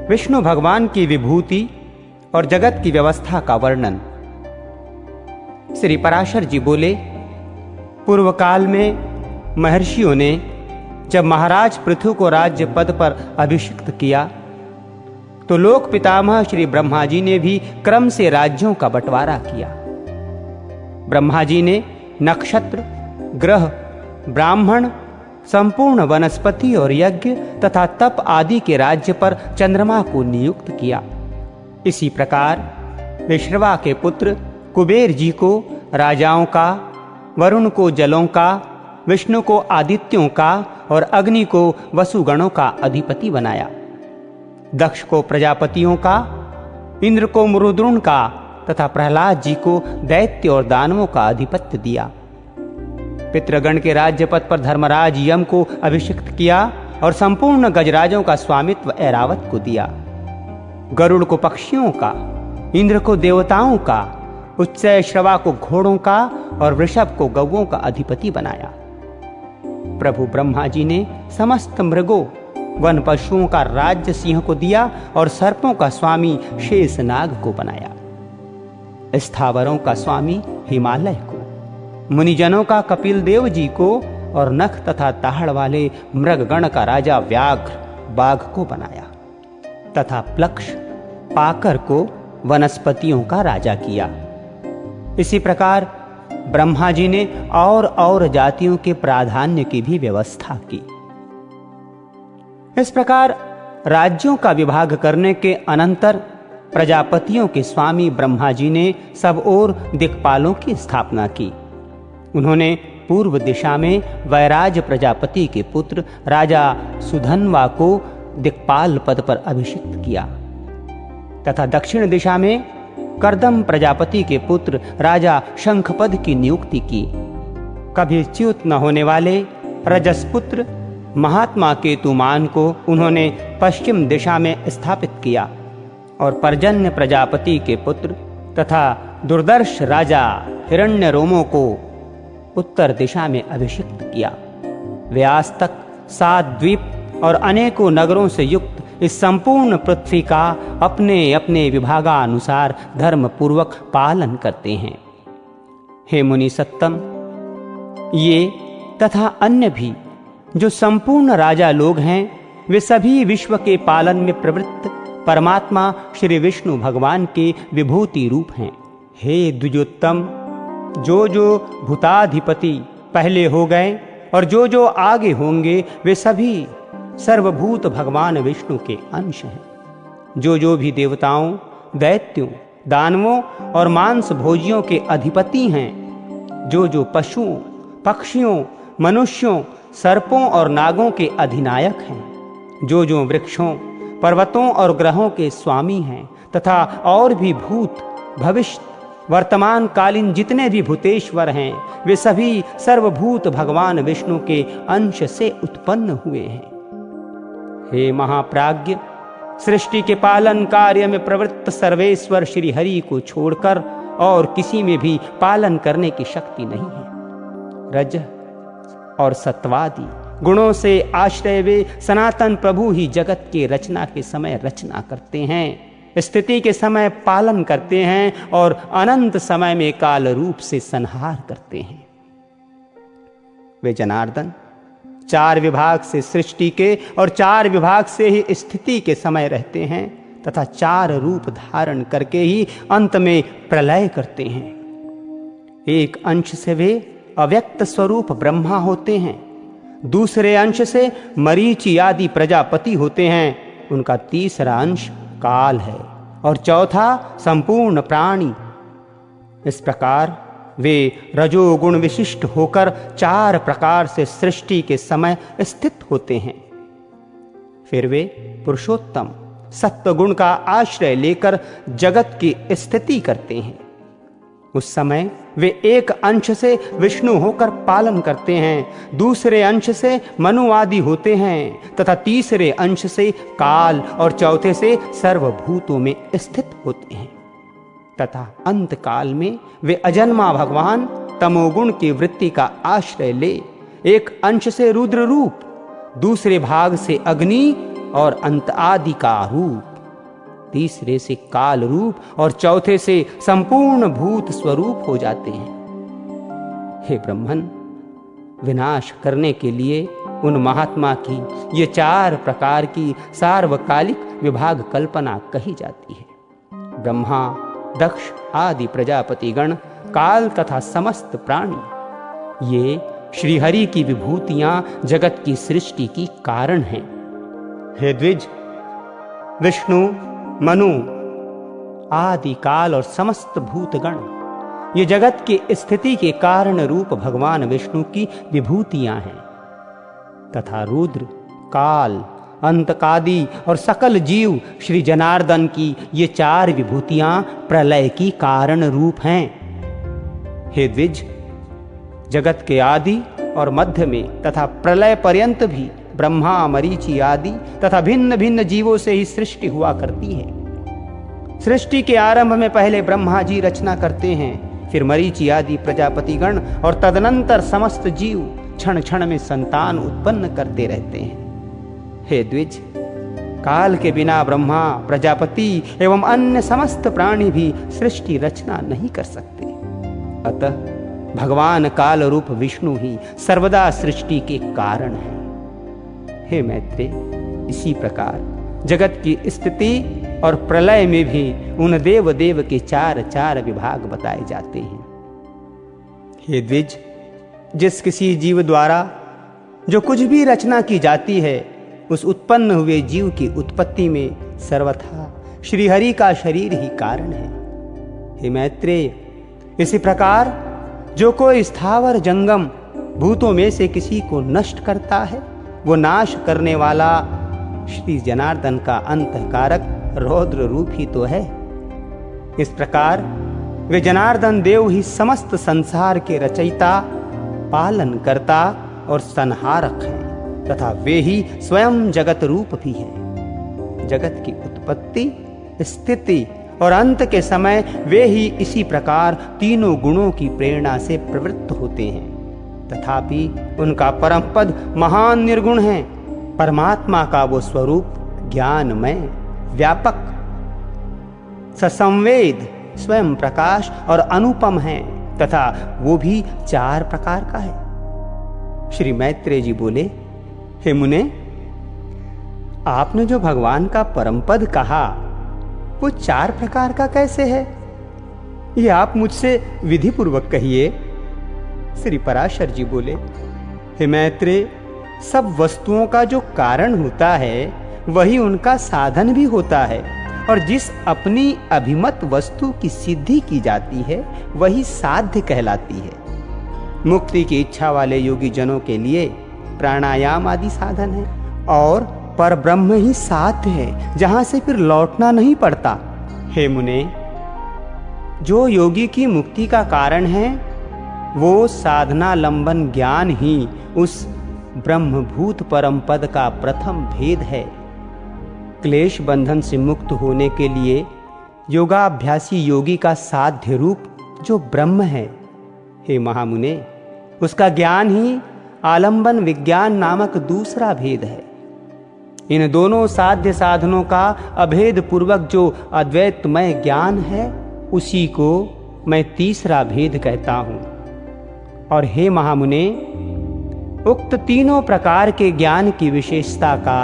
विष्णु भगवान की विभूति और जगत की व्यवस्था का वर्णन। श्री पराशर जी बोले, पूर्व काल में महर्षियों ने जब महाराज पृथु को राज्य पद पर अभिषिक्त किया तो लोक पितामह श्री ब्रह्मा जी ने भी क्रम से राज्यों का बंटवारा किया। ब्रह्मा जी ने नक्षत्र, ग्रह, ब्राह्मण, संपूर्ण वनस्पति और यज्ञ तथा तप आदि के राज्य पर चंद्रमा को नियुक्त किया। इसी प्रकार विश्रवा के पुत्र कुबेर जी को राजाओं का, वरुण को जलों का, विष्णु को आदित्यों का और अग्नि को वसुगणों का अधिपति बनाया। दक्ष को प्रजापतियों का, इंद्र को मरुद्रुण का तथा प्रहलाद जी को दैत्य और दानवों का अधिपत्य दिया। पितृगण के राज्य पद पर धर्मराज यम को अभिषिक्त किया और संपूर्ण गजराजों का स्वामित्व ऐरावत को दिया। गरुड़ को पक्षियों का, इंद्र को देवताओं का, उच्चय श्रवा को घोड़ों का और वृषभ को गौओं का अधिपति बनाया। प्रभु ब्रह्मा जी ने समस्त मृगों, वन पशुओं का राज्य सिंह को दिया और सर्पों का स्वामी शेषनाग को बनाया। स्थावरों का स्वामी हिमालय को, मुनिजनों का कपिल देव जी को और नख तथा ताहड़ वाले मृगगण का राजा व्याघ्र बाघ को बनाया तथा प्लक्ष पाकर को वनस्पतियों का राजा किया। इसी प्रकार ब्रह्मा जी ने और जातियों के प्राधान्य की भी व्यवस्था की। इस प्रकार राज्यों का विभाग करने के अनंतर प्रजापतियों के स्वामी ब्रह्मा जी ने सब ओर दिक्पालों की स्थापना की। उन्होंने पूर्व दिशा में वैराज प्रजापति के पुत्र राजा सुधन्वा को दिक्पाल पद पर अभिषिक्त किया तथा दक्षिण दिशा में कर्दम प्रजापति के पुत्र राजा शंखपद की नियुक्ति की। कभी च्युत न होने वाले रजसपुत्र महात्मा केतुमान को उन्होंने पश्चिम दिशा में स्थापित किया और पर्जन्य प्रजापति के पुत्र तथा दुर्दर्श राजा हिरण्यरोमों को उत्तर दिशा में अभिषिक्त किया। वे आज तक 7 द्वीप और अनेकों नगरों से युक्त इस संपूर्ण पृथ्वी का अपने अपने विभागानुसार धर्म पूर्वक पालन करते हैं। हे मुनि सत्तम, ये तथा अन्य भी जो संपूर्ण राजा लोग हैं, वे सभी विश्व के पालन में प्रवृत्त परमात्मा श्री विष्णु भगवान के विभूति रूप हैं। हे द्विजोत्तम, जो भूताधिपति पहले हो गए और जो आगे होंगे, वे सभी सर्वभूत भगवान विष्णु के अंश हैं। जो भी देवताओं, दैत्यों, दानवों और मांस भोजियों के अधिपति हैं, जो पशुओं, पक्षियों, मनुष्यों, सर्पों और नागों के अधिनायक हैं, जो वृक्षों, पर्वतों और ग्रहों के स्वामी हैं तथा और भी भूत, भविष्य, वर्तमान कालीन जितने भी भूतेश्वर हैं, वे सभी सर्वभूत भगवान विष्णु के अंश से उत्पन्न हुए हैं। हे महाप्राज्ञ, सृष्टि के पालन कार्य में प्रवृत्त सर्वेश्वर श्री हरि को छोड़कर और किसी में भी पालन करने की शक्ति नहीं है। रज और सत्वादि गुणों से आश्रय वे सनातन प्रभु ही जगत के रचना के समय रचना करते हैं, स्थिति के समय पालन करते हैं और अनंत समय में काल रूप से संहार करते हैं। वे जनार्दन 4 विभाग से सृष्टि के और 4 विभाग से ही स्थिति के समय रहते हैं तथा 4 रूप धारण करके ही अंत में प्रलय करते हैं। एक अंश से वे अव्यक्त स्वरूप ब्रह्मा होते हैं, दूसरे अंश से मरीचि आदि प्रजापति होते हैं, उनका तीसरा अंश काल है और चौथा संपूर्ण प्राणी। इस प्रकार वे रजोगुण विशिष्ट होकर 4 प्रकार से सृष्टि के समय स्थित होते हैं। फिर वे पुरुषोत्तम सत्वगुण का आश्रय लेकर जगत की स्थिति करते हैं। उस समय वे एक अंश से विष्णु होकर पालन करते हैं, दूसरे अंश से मनु आदि होते हैं तथा तीसरे अंश से काल और चौथे से सर्वभूतों में स्थित होते हैं तथा अंत काल में वे अजन्मा भगवान तमोगुण की वृत्ति का आश्रय ले एक अंश से रुद्र रूप, दूसरे भाग से अग्नि और अंत आदि का रूप तीसरे से काल रूप और चौथे से संपूर्ण भूत स्वरूप हो जाते हैं। हे ब्रह्मन, विनाश करने के लिए उन महात्मा की ये 4 प्रकार की सार्वकालिक विभाग कल्पना कही जाती है। ब्रह्मा, दक्ष आदि प्रजापतिगण, काल तथा समस्त प्राणी, ये श्रीहरि की विभूतियां जगत की सृष्टि की कारण हैं। हे द्विज, विष्णु, मनु आदि काल और समस्त भूतगण, ये जगत की स्थिति के कारण रूप भगवान विष्णु की विभूतियां हैं तथा रुद्र, काल, अंतकादि और सकल जीव श्री जनार्दन की ये 4 विभूतियां प्रलय की कारण रूप हैं। हे द्विज, जगत के आदि और मध्य में तथा प्रलय पर्यंत भी ब्रह्मा, मरीचि आदि तथा भिन्न भिन्न जीवों से ही सृष्टि हुआ करती है। सृष्टि के आरंभ में पहले ब्रह्मा जी रचना करते हैं, फिर मरीचि आदि प्रजापतिगण और तदनंतर समस्त जीव क्षण क्षण में संतान उत्पन्न करते रहते हैं। हे द्विज, काल के बिना ब्रह्मा, प्रजापति एवं अन्य समस्त प्राणी भी सृष्टि रचना नहीं कर सकते। अतः भगवान काल रूप विष्णु ही सर्वदा सृष्टि के कारण है। हे मैत्रेय, इसी प्रकार जगत की स्थिति और प्रलय में भी उन देव देव के 4 विभाग बताए जाते हैं। हे द्विज, जिस किसी जीव द्वारा जो कुछ भी रचना की जाती है, उस उत्पन्न हुए जीव की उत्पत्ति में सर्वथा श्रीहरि का शरीर ही कारण है। हे मैत्रेय, इसी प्रकार जो कोई स्थावर जंगम भूतों में से किसी को नष्ट करता है, वो नाश करने वाला श्री जनार्दन का अंतःकारक रौद्र रूप ही तो है। इस प्रकार वे जनार्दन देव ही समस्त संसार के रचयिता, पालन करता और संहारक हैं तथा वे ही स्वयं जगत रूप भी हैं। जगत की उत्पत्ति, स्थिति और अंत के समय वे ही इसी प्रकार तीनों गुणों की प्रेरणा से प्रवृत्त होते हैं। तथापि उनका परम पद महान निर्गुण है। परमात्मा का वो स्वरूप ज्ञानमय, व्यापक, ससंवेद, स्वयं प्रकाश और अनुपम है तथा वो भी 4 प्रकार का है। श्री मैत्रेय जी बोले, हे मुने, आपने जो भगवान का परम पद कहा वो 4 प्रकार का कैसे है? ये आप मुझसे विधि पूर्वक कहिए। श्री पराशर जी बोले, हे मैत्रेय, सब वस्तुओं का जो कारण होता है वही उनका साधन भी होता है, और जिस अपनी अभिमत वस्तु की सिद्धि की जाती है वही साध्य कहलाती है। मुक्ति की इच्छा वाले योगी जनों के लिए प्राणायाम आदि साधन है, और पर ब्रह्म ही साध्य है जहां से फिर लौटना नहीं पड़ता। हे मुने, जो योगी की मुक्ति का कारण है वो साधना लंबन ज्ञान ही उस ब्रह्मभूत परम पद का प्रथम भेद है। क्लेश बंधन से मुक्त होने के लिए योगाभ्यासी योगी का साध्य रूप जो ब्रह्म है, हे महामुने, उसका ज्ञान ही आलंबन विज्ञान नामक दूसरा भेद है। इन दोनों साध्य साधनों का अभेद पूर्वक जो अद्वैतमय ज्ञान है, उसी को मैं तीसरा भेद कहता हूं। और हे महामुने, उक्त तीनों प्रकार के ज्ञान की विशेषता का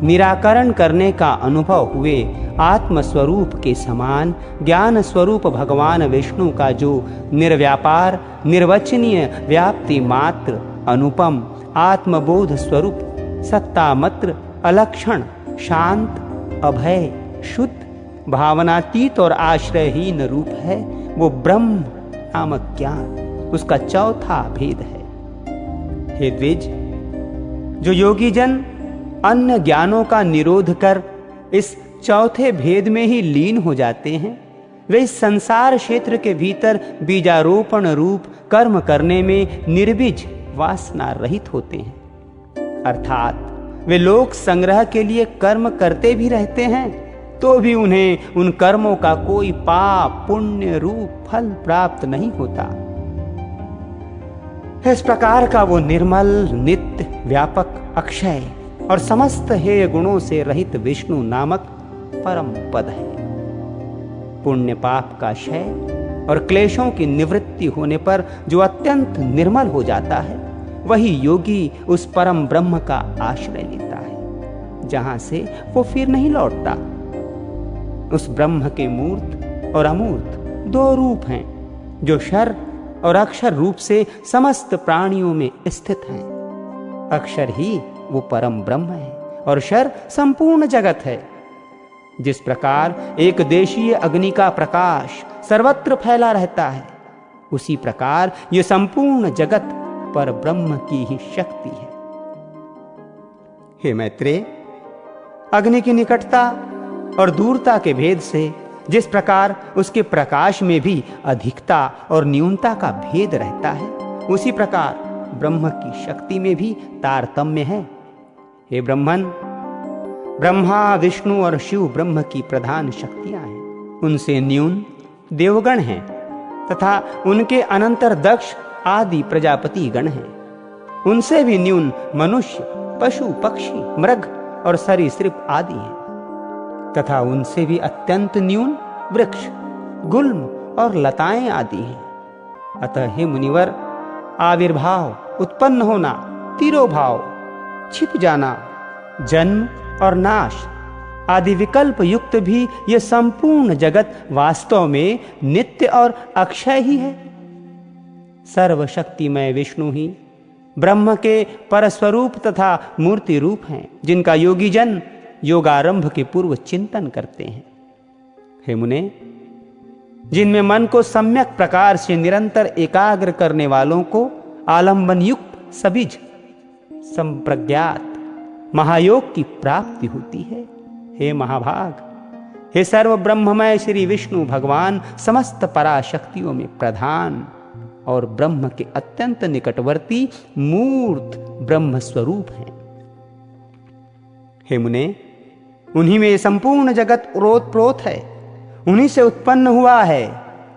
निराकरण करने का अनुभव हुए आत्मस्वरूप के समान ज्ञान स्वरूप भगवान विष्णु का जो निर्व्यापार, निर्वचनीय, व्याप्ति मात्र, अनुपम, आत्मबोध स्वरूप, सत्तामत्र, अलक्षण, शांत, अभय, शुद्ध, भावनातीत और आश्रयहीन रूप है, वो ब्रह्म नामक ज्ञान उसका चौथा भेद है। हे द्विज, जो योगी जन अन्य ज्ञानों का निरोध कर इस चौथे भेद में ही लीन हो जाते हैं, वे इस संसार क्षेत्र के भीतर बीजारोपण रूप कर्म करने में निर्बीज वासना रहित होते हैं। अर्थात वे लोक संग्रह के लिए कर्म करते भी रहते हैं, तो भी उन्हें उन कर्मों का कोई पाप पुण्य रूप फल प्राप्त नहीं होता। इस प्रकार का वो निर्मल, नित्य, व्यापक, अक्षय और समस्त हेय गुणों से रहित विष्णु नामक परम पद है। पुण्य पाप का क्षय और क्लेशों की निवृत्ति होने पर जो अत्यंत निर्मल हो जाता है, वही योगी उस परम ब्रह्म का आश्रय लेता है, जहां से वो फिर नहीं लौटता। उस ब्रह्म के मूर्त और अमूर्त दो रूप हैं, जो क्षर और अक्षर रूप से समस्त प्राणियों में स्थित हैं। अक्षर ही वो परम ब्रह्म है और क्षर संपूर्ण जगत है। जिस प्रकार एक देशीय अग्नि का प्रकाश सर्वत्र फैला रहता है, उसी प्रकार ये संपूर्ण जगत पर ब्रह्म की ही शक्ति है। हे मैत्रेय, अग्नि की निकटता और दूरता के भेद से जिस प्रकार उसके प्रकाश में भी अधिकता और न्यूनता का भेद रहता है, उसी प्रकार ब्रह्म की शक्ति में भी तारतम्य है। हे ब्रह्मन, ब्रह्मा, विष्णु और शिव ब्रह्म की प्रधान शक्तियां हैं। उनसे न्यून देवगण हैं तथा उनके अनंतर दक्ष आदि प्रजापति गण हैं। उनसे भी न्यून मनुष्य, पशु, पक्षी, मृग और सरीसृप आदि हैं तथा उनसे भी अत्यंत न्यून वृक्ष, गुल्म और लताएं आदि हैं। अतः हे मुनिवर, आविर्भाव, उत्पन्न होना, तिरोभाव, छिप जाना, जन्म और नाश आदि विकल्प युक्त भी ये संपूर्ण जगत वास्तव में नित्य और अक्षय ही है। सर्वशक्तिमय विष्णु ही ब्रह्म के परस्वरूप तथा मूर्ति रूप हैं, जिनका योगी जन योगारंभ के पूर्व चिंतन करते हैं। हे मुने, जिनमें मन को सम्यक प्रकार से निरंतर एकाग्र करने वालों को आलंबन युक्त सबिज संप्रज्ञात महायोग की प्राप्ति होती है। हे महाभाग, हे सर्व ब्रह्ममय श्री विष्णु भगवान समस्त पराशक्तियों में प्रधान और ब्रह्म के अत्यंत निकटवर्ती मूर्त ब्रह्म स्वरूप हैं। हे मुने, उन्हीं में संपूर्ण जगत ओतप्रोत है, उन्हीं से उत्पन्न हुआ है,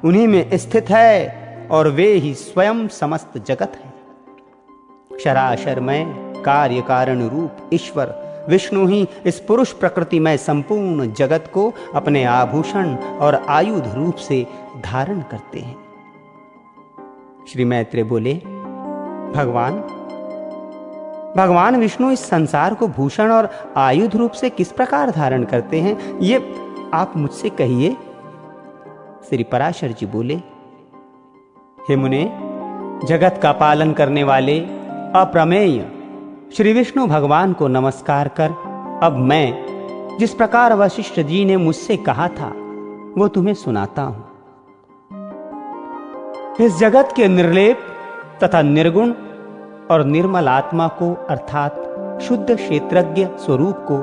उन्हीं में स्थित है और वे ही स्वयं समस्त जगत है। शराशरमय कार्य कारण रूप ईश्वर विष्णु ही इस पुरुष प्रकृति में संपूर्ण जगत को अपने आभूषण और आयुध रूप से धारण करते हैं। श्री मैत्रेय बोले, भगवान विष्णु इस संसार को भूषण और आयुध रूप से किस प्रकार धारण करते हैं, ये आप मुझसे कहिए। श्री पराशर जी बोले, हे मुने, जगत का पालन करने वाले अप्रमेय श्री विष्णु भगवान को नमस्कार कर अब मैं जिस प्रकार वशिष्ठ जी ने मुझसे कहा था वो तुम्हें सुनाता हूं। इस जगत के निर्लेप तथा निर्गुण और निर्मल आत्मा को अर्थात शुद्ध क्षेत्रज्ञ स्वरूप को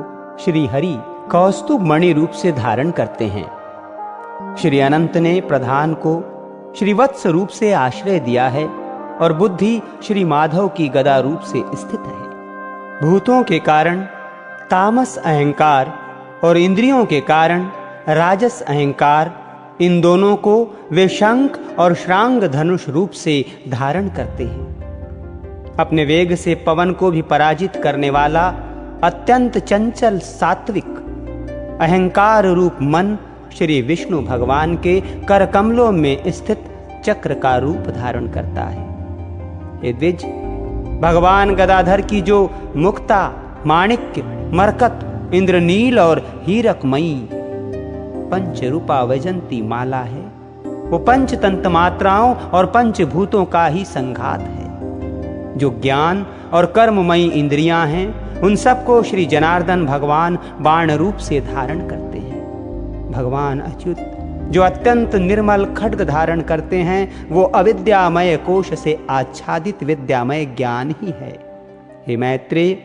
श्री हरि कौस्तुभ मणि रूप से धारण करते हैं। श्री अनंत ने प्रधान को श्री वत्स रूप से आश्रय दिया है और बुद्धि श्री माधव की गदा रूप से स्थित है। भूतों के कारण तामस अहंकार और इंद्रियों के कारण राजस अहंकार, इन दोनों को वे शंख और श्रांग धनुष रूप से धारण करते हैं। अपने वेग से पवन को भी पराजित करने वाला अत्यंत चंचल सात्विक अहंकार रूप मन श्री विष्णु भगवान के कर कमलों में स्थित चक्र का रूप धारण करता है। हे द्विज, भगवान गदाधर की जो मुक्ता, माणिक्य, मरकत, इंद्रनील और हीरकमयी पंच रूपा वैजंती माला है, वो पंचतंत्र मात्राओं और पंचभूतों का ही संघात है। जो ज्ञान और कर्ममयी इंद्रियां हैं, उन सबको श्री जनार्दन भगवान बाण रूप से धारण करते हैं। भगवान अच्युत जो अत्यंत निर्मल खड्ग धारण करते हैं, वो अविद्यामय कोश से आच्छादित विद्यामय ज्ञान ही है। हे मैत्रेय,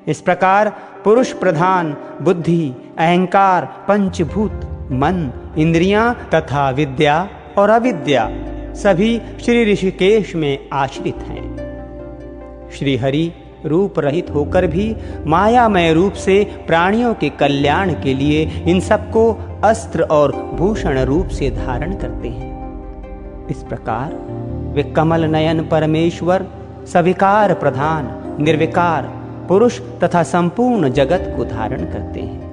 इस प्रकार पुरुष प्रधान बुद्धि, अहंकार, पंचभूत, मन, इंद्रियां तथा विद्या और अविद्या सभी श्री ऋषिकेश में आश्रित हैं। श्री हरि रूप रहित होकर भी मायामय रूप से प्राणियों के कल्याण के लिए इन सबको अस्त्र और भूषण रूप से धारण करते हैं। इस प्रकार वे कमल नयन परमेश्वर सविकार प्रधान निर्विकार पुरुष तथा संपूर्ण जगत को धारण करते हैं।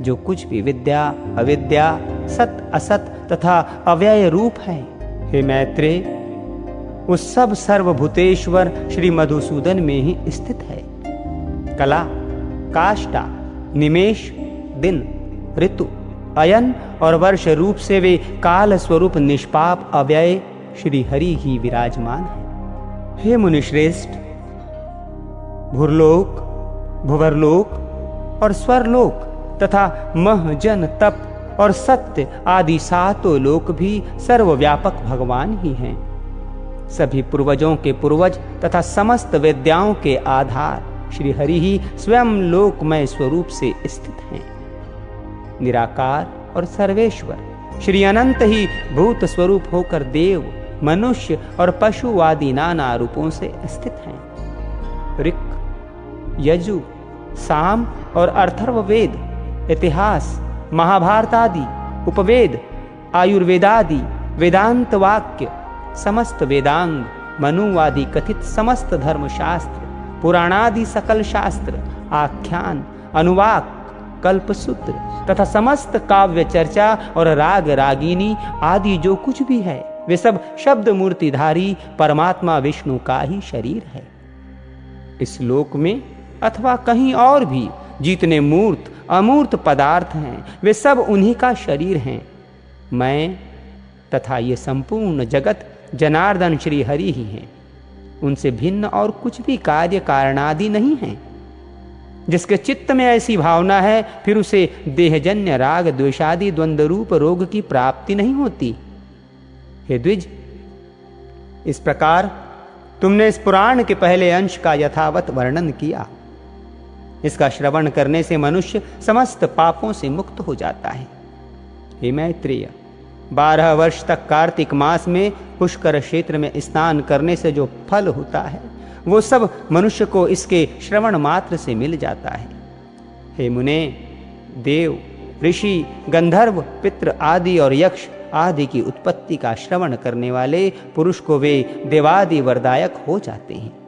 जो कुछ भी विद्या, अविद्या, सत असत तथा अव्यय रूप है। हे मैत्रेय, उस सब सर्वभूतेश्वर श्री मधुसूदन में ही स्थित है। कला, काष्ठा, निमेष, दिन, ऋतु, अयन और वर्ष रूप से वे काल स्वरूप निष्पाप अव्यय श्री हरि ही विराजमान है। हे मुनिश्रेष्ठ, भूर्लोक, भुवरलोक और स्वरलोक तथा मह, जन, तप और सत्य आदि सातों लोक भी सर्वव्यापक भगवान ही हैं। सभी पूर्वजों के पूर्वज तथा समस्त विद्याओं के आधार श्री हरि ही स्वयं लोकमय स्वरूप से स्थित हैं। निराकार और सर्वेश्वर श्री अनंत ही भूत स्वरूप होकर देव, मनुष्य और पशु आदि नाना रूपों से स्थित हैं। ऋक्, यजु, साम और अथर्ववेद, इतिहास, महाभारत आदि उपवेद, आयुर्वेदादि वेदांत वाक्य, समस्त वेदांग, मनु आदि कथित समस्त धर्मशास्त्र, पुराणादि सकल शास्त्र, आख्यान, अनुवाक, कल्पसूत्र तथा समस्त काव्य चर्चा और राग रागिनी आदि जो कुछ भी है, वे सब शब्द मूर्तिधारी परमात्मा विष्णु का ही शरीर है। इस लोक में अथवा कहीं और भी जितने मूर्त अमूर्त पदार्थ हैं, वे सब उन्हीं का शरीर हैं। मैं तथा ये संपूर्ण जगत जनार्दन श्री हरि ही हैं। उनसे भिन्न और कुछ भी कार्य कारणादि नहीं है। जिसके चित्त में ऐसी भावना है, फिर उसे देहजन्य राग द्वेषादि द्वंद्व रूप रोग की प्राप्ति नहीं होती। हे द्विज, इस प्रकार तुमने इस पुराण के पहले अंश का यथावत वर्णन किया। इसका श्रवण करने से मनुष्य समस्त पापों से मुक्त हो जाता है। हे मैत्रेय, 12 वर्ष तक कार्तिक मास में पुष्कर क्षेत्र में स्नान करने से जो फल होता है, वो सब मनुष्य को इसके श्रवण मात्र से मिल जाता है। हे मुने, देव, ऋषि, गंधर्व, पितृ आदि और यक्ष आदि की उत्पत्ति का श्रवण करने वाले पुरुष को वे देवादि वरदायक हो जाते हैं।